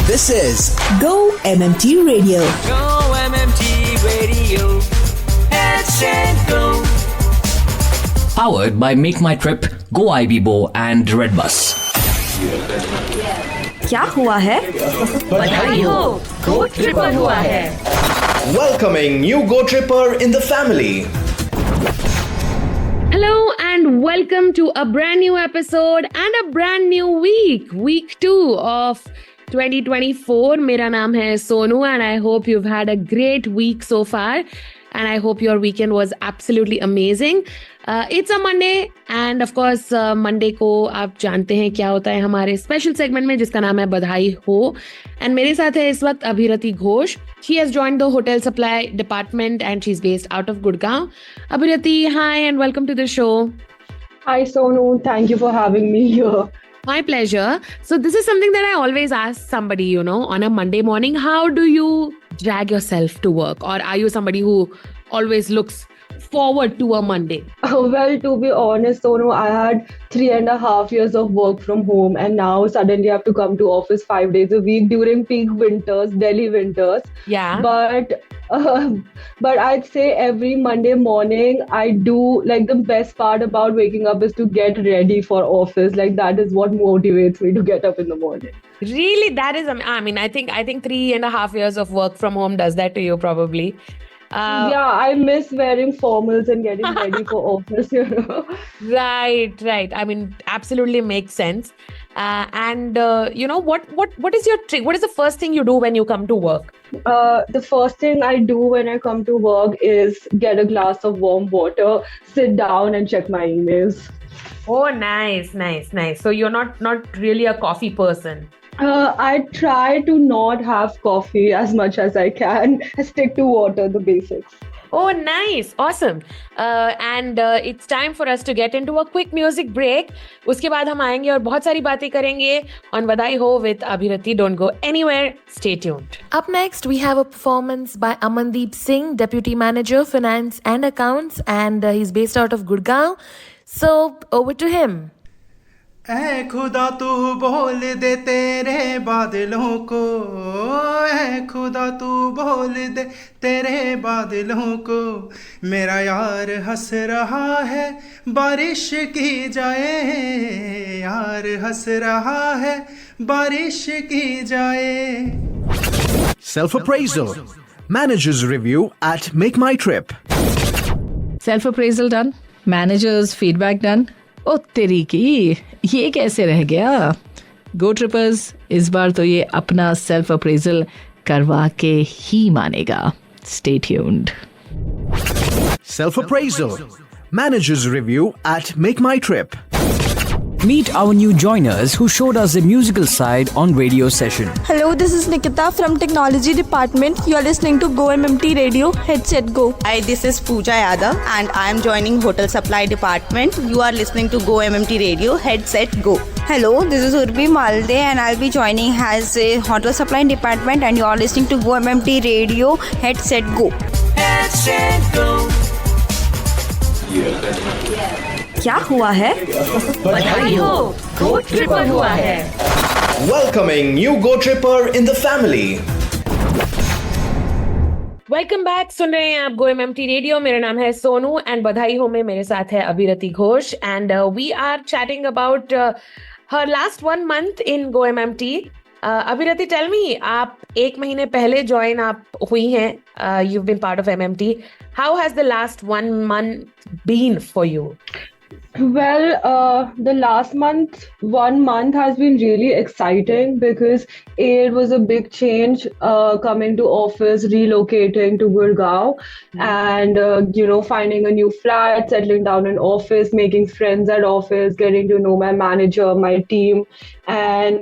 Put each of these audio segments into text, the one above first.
This is Go-MMT Radio. Go-MMT Radio. Headset Go. Powered by Make My Trip, Go-IBO and Redbus. क्या हुआ है? बधाई हो, Go Tripper हुआ है. Welcoming new Go Tripper in the family. Hello and welcome to a brand new episode and a brand new week 2 of 2024. मेरा नाम है Sonu and I hope you've had a great week so far and I hope your weekend was absolutely amazing. It's a Monday and of course Monday को आप जानते हैं क्या होता है हमारे स्पेशल सेगमेंट में जिसका नाम है बधाई हो. एंड मेरे साथ है इस वक्त अभिरति Ghosh. She has joined the hotel supply department and she's based out of Gurgaon. Abhirati, hi and welcome to the show. Hi Sonu, thank you for having me here. My pleasure. So this is something that I always ask somebody, on a Monday morning. How do you drag yourself to work? Or are you somebody who always looks forward to a Monday? Well, to be honest, Sonu, I had 3.5 years of work from home and now suddenly I have to come to office 5 days a week during peak winters, Delhi winters. Yeah. But I'd say every Monday morning I do, like, the best part about waking up is to get ready for office. Like, that is what motivates me to get up in the morning. Really? That is, I think 3.5 years of work from home does that to you probably. Yeah, I miss wearing formals and getting ready for office, Right. I mean, absolutely makes sense. What is your trick? What is the first thing you do when you come to work? The first thing I do when I come to work is get a glass of warm water, sit down and check my emails. Oh, nice. So you're not really a coffee person. I try to not have coffee as much as I can. I stick to water, the basics. Oh, nice. Awesome. And it's time for us to get into a quick music break. उसके बाद हम आएंगे और बहुत सारी बातें करेंगे on बधाई हो with Abhirati. Don't go anywhere. Stay tuned. Up next, we have a performance by Amandeep Singh, Deputy Manager, Finance and Accounts, and he's based out of Gurgaon. So, over to him. ऐ खुदा तू बोल दे तेरे बादलों को, ऐ खुदा तू बोल दे तेरे बादलों को, मेरा यार हंस रहा है बारिश की जाए, यार हंस रहा है बारिश की जाए. Self-appraisal. Manager's review at Make My Trip. Self-appraisal done. Manager's feedback done. ओ तेरी की, ये कैसे रह गया? गो ट्रिपर्स इस बार तो ये अपना सेल्फ अप्रेजल करवा के ही मानेगा. Stay tuned. Self appraisal. Manager's review at Make My Trip. Meet our new joiners who showed us the musical side on radio session. Hello, this is Nikita from Technology Department. You are listening to Go-MMT Radio. Headset Go. Hi, this is Pooja Yadav and I am joining Hotel Supply Department. You are listening to Go-MMT Radio. Headset Go. Hello, this is Urbi Malde and I'll be joining as a Hotel Supply Department and you are listening to Go-MMT Radio. Headset Go. Headset Go. क्या हुआ है? बधाई हो, Go Tripper हुआ है. Welcoming new Go Tripper in the family. Welcome back. सुन रहे हैं आप Go-MMT रेडियो. मेरा नाम है सोनू एंड बधाई हो में मेरे साथ है Abhirati Ghosh and we are chatting about her last 1 month in Go-MMT. Abhirati, tell me, आप 1 महीने पहले ज्वाइन आप हुई हैं. You've been part of MMT. How has the last 1 month been for you? Well, the last 1 month has been really exciting because it was a big change coming to office, relocating to Gurgaon and, finding a new flat, settling down in office, making friends at office, getting to know my manager, my team. And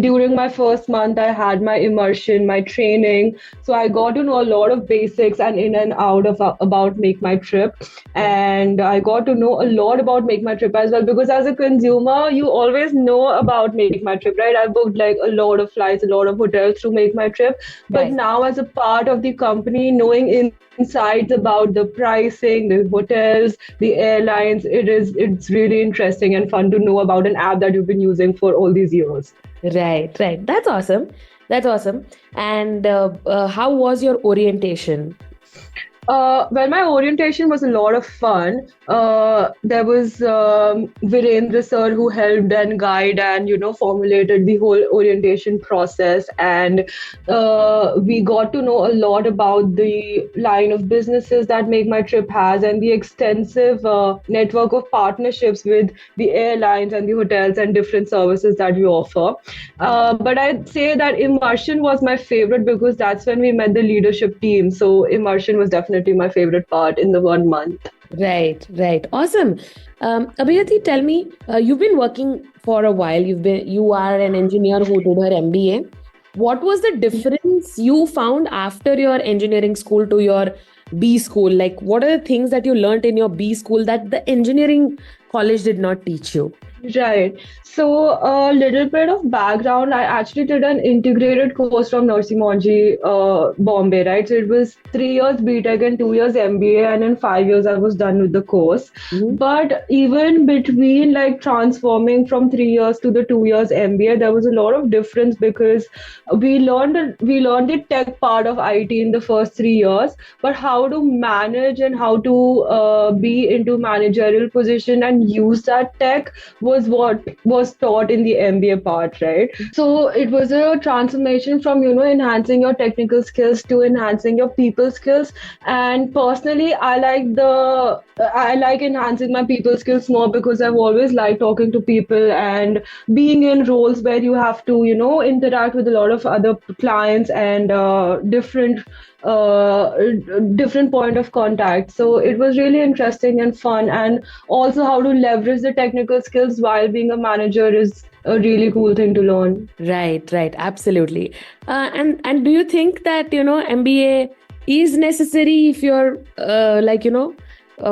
during my first month, I had my immersion, my training. So I got to know a lot of basics and in and out about Make My Trip. And I got to know a lot about Make My Trip as well, because as a consumer, you always know about Make My Trip, right? I booked like a lot of flights, a lot of hotels to Make My Trip. But Right. now as a part of the company, knowing insights about the pricing, the hotels, the airlines, it's really interesting and fun to know about an app that you've been using for all these years. Right, right. That's awesome. That's awesome. And how was your orientation? Well, my orientation was a lot of fun. There was Virendra sir who helped and guide and formulated the whole orientation process, and we got to know a lot about the line of businesses that Make My Trip has and the extensive network of partnerships with the airlines and the hotels and different services that we offer. But I'd say that immersion was my favorite because that's when we met the leadership team. So immersion was definitely my favorite part in the 1 month. Right, right. Awesome. Abhirati, tell me, you've been working for a while. You are an engineer who did her MBA. What was the difference you found after your engineering school to your B school? Like, what are the things that you learned in your B school that the engineering college did not teach you? Right. So a little bit of background. I actually did an integrated course from Nursing Monji, Bombay, right? So it was 3 years BTech and 2 years MBA, and in 5 years I was done with the course. But even between like transforming from 3 years to the 2 years MBA, there was a lot of difference because we learned the tech part of IT in the first 3 years, but how to manage and how to be into managerial position and use that tech was what was taught in the MBA part, right? So it was a transformation from, enhancing your technical skills to enhancing your people skills. And personally, I like enhancing my people skills more because I've always liked talking to people and being in roles where you have to, interact with a lot of other clients and different point of contact. So it was really interesting and fun, and also how to leverage the technical skills while being a manager is a really cool thing to learn. Right, right, absolutely. And do you think that MBA is necessary if you're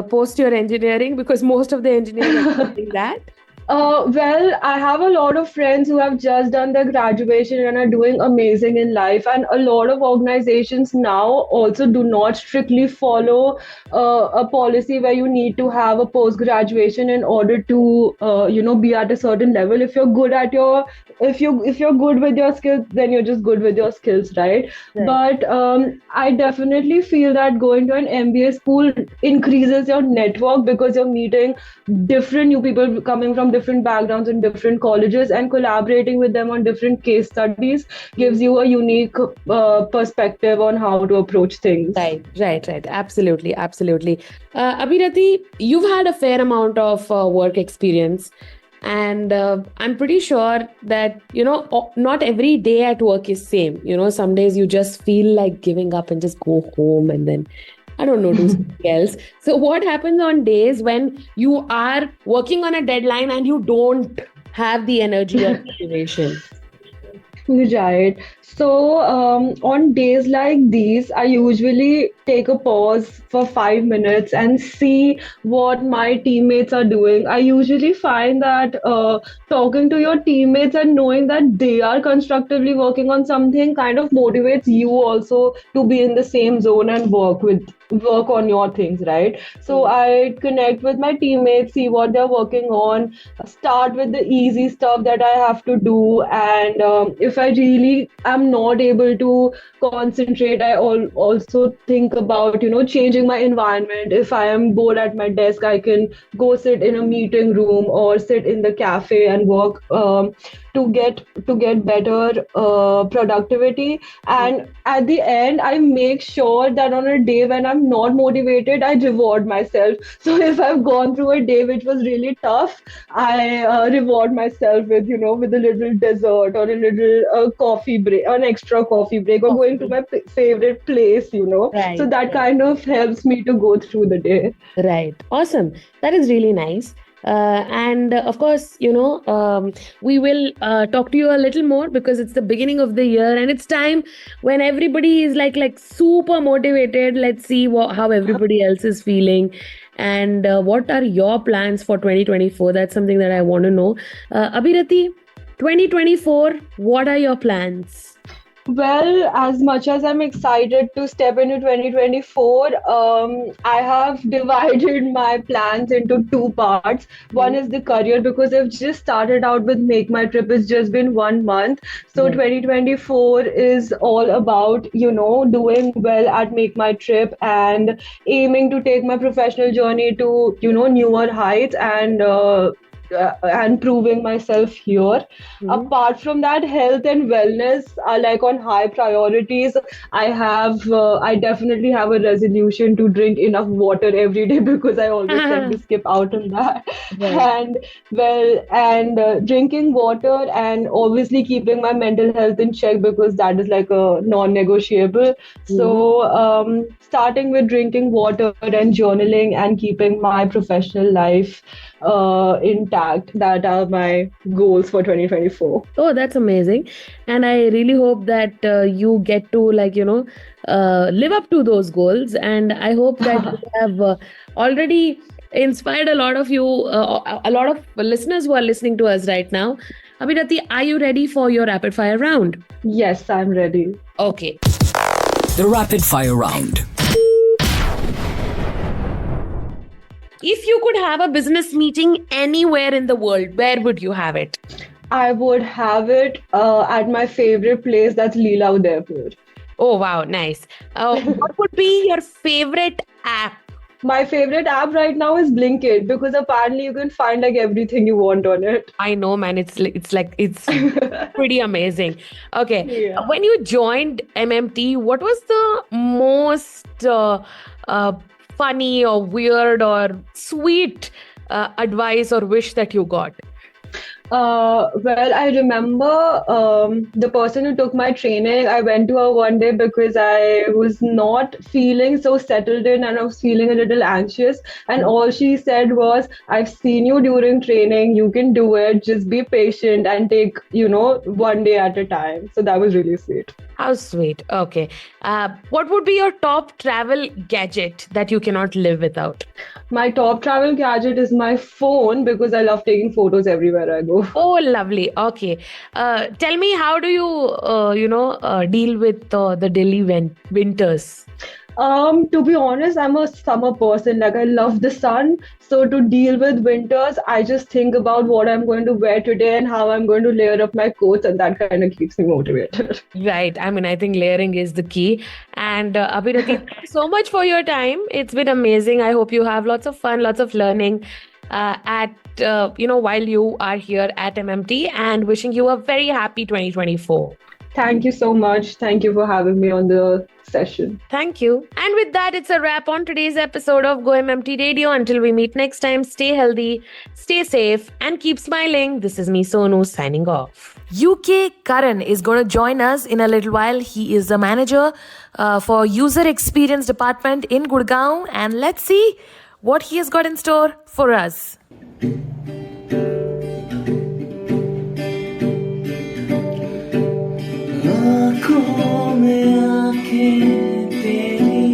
post your engineering, because most of the engineers are doing that? Well, I have a lot of friends who have just done their graduation and are doing amazing in life. And a lot of organizations now also do not strictly follow a policy where you need to have a post graduation in order to, be at a certain level. If you're good at if you're good with your skills, then you're just good with your skills, right? But I definitely feel that going to an MBA school increases your network because you're meeting different new people coming from different backgrounds and different colleges, and collaborating with them on different case studies gives you a unique perspective on how to approach things. Right. Absolutely. Abhirati, you've had a fair amount of work experience. And I'm pretty sure that, not every day at work is same. Some days you just feel like giving up and just go home and then, I don't know, do something else. So what happens on days when you are working on a deadline and you don't have the energy or motivation? Right. So on days like these, I usually take a pause for 5 minutes and see what my teammates are doing. I usually find that talking to your teammates and knowing that they are constructively working on something kind of motivates you also to be in the same zone and work on your things, right? So I connect with my teammates, see what they're working on, start with the easy stuff that I have to do, and if I really am not able to concentrate, I also think about changing my environment. If I am bored at my desk, I can go sit in a meeting room or sit in the cafe and work to get better productivity. And at the end, I make sure that on a day when I'm not motivated, I reward myself. So if I've gone through a day which was really tough, I reward myself with with a little dessert or a little coffee break, an extra coffee break, or going to my favorite place. Right. So that kind of helps me to go through the day. Right. Awesome. That is really nice. And of course, we will talk to you a little more because it's the beginning of the year and it's time when everybody is like super motivated. Let's see how everybody else is feeling and what are your plans for 2024. That's something that I want to know. Abhirati, 2024, what are your plans? Well, as much as I'm excited to step into 2024, I have divided my plans into two parts. One is the career because I've just started out with Make My Trip. It's just been 1 month. So 2024 is all about, doing well at Make My Trip and aiming to take my professional journey to, newer heights and proving myself here. Apart from that, health and wellness are like on high priorities. I definitely have a resolution to drink enough water every day because I always tend to skip out on that. And drinking water and obviously keeping my mental health in check because that is like a non-negotiable. So starting with drinking water and journaling and keeping my professional life intact. That are my goals for 2024. Oh, that's amazing. And I really hope that you get to live up to those goals. And I hope that you have already inspired a lot of you, a lot of listeners who are listening to us right now. Abhirati, are you ready for your rapid fire round? Yes, I'm ready. Okay. The rapid fire round. If you could have a business meeting anywhere in the world, where would you have it? I would have it at my favorite place, that's Leela Udaipur. Oh, wow, nice. What would be your favorite app? My favorite app right now is Blinkit because apparently you can find like everything you want on it. I know, man. It's pretty amazing. Okay. Yeah. When you joined MMT, what was the most funny or weird or sweet advice or wish that you got? Well, I remember the person who took my training, I went to her one day because I was not feeling so settled in and I was feeling a little anxious. And all she said was, I've seen you during training, you can do it, just be patient and take, one day at a time. So that was really sweet. How sweet. Okay. What would be your top travel gadget that you cannot live without? My top travel gadget is my phone because I love taking photos everywhere I go. Oh, lovely. Okay. Tell me, how do you, deal with the Delhi winters? To be honest, I'm a summer person. Like I love the sun. So to deal with winters, I just think about what I'm going to wear today and how I'm going to layer up my coats, and that kind of keeps me motivated. Right. I mean, I think layering is the key. And Abhirati, thank you so much for your time. It's been amazing. I hope you have lots of fun, lots of learning while you are here at MMT, and wishing you a very happy 2024. Thank you so much. Thank you for having me on the session. Thank you. And with that, it's a wrap on today's episode of Go-MMT Radio. Until we meet next time, stay healthy, stay safe, and keep smiling. This is me, Sonu, signing off. UK Karan is going to join us in a little while. He is the manager for user experience department in Gurgaon. And let's see what he has got in store for us. आँखों में आँखें तेरी,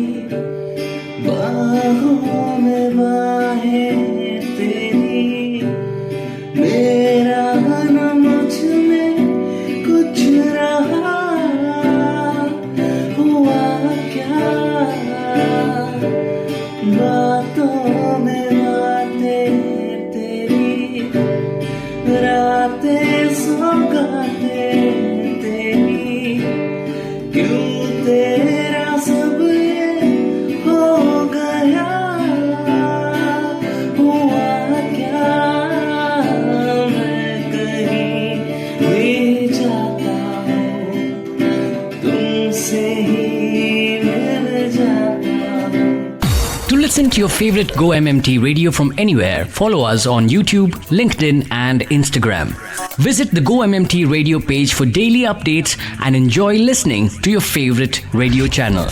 बाहों में बाहें तेरी, मेरा न मुझ में कुछ रहा, हुआ क्या, बातों में बातें तेरी, रातें सौगातें क्यों तेरा सब ये हो गया, हुआ क्या, मैं कहीं भी जाता हूँ, तुमसे ही मिल जाता हूँ. To listen to your favorite Go-MMT radio from anywhere, follow us on YouTube, LinkedIn and Instagram. Visit the Go-MMT radio page for daily updates and enjoy listening to your favorite radio channel.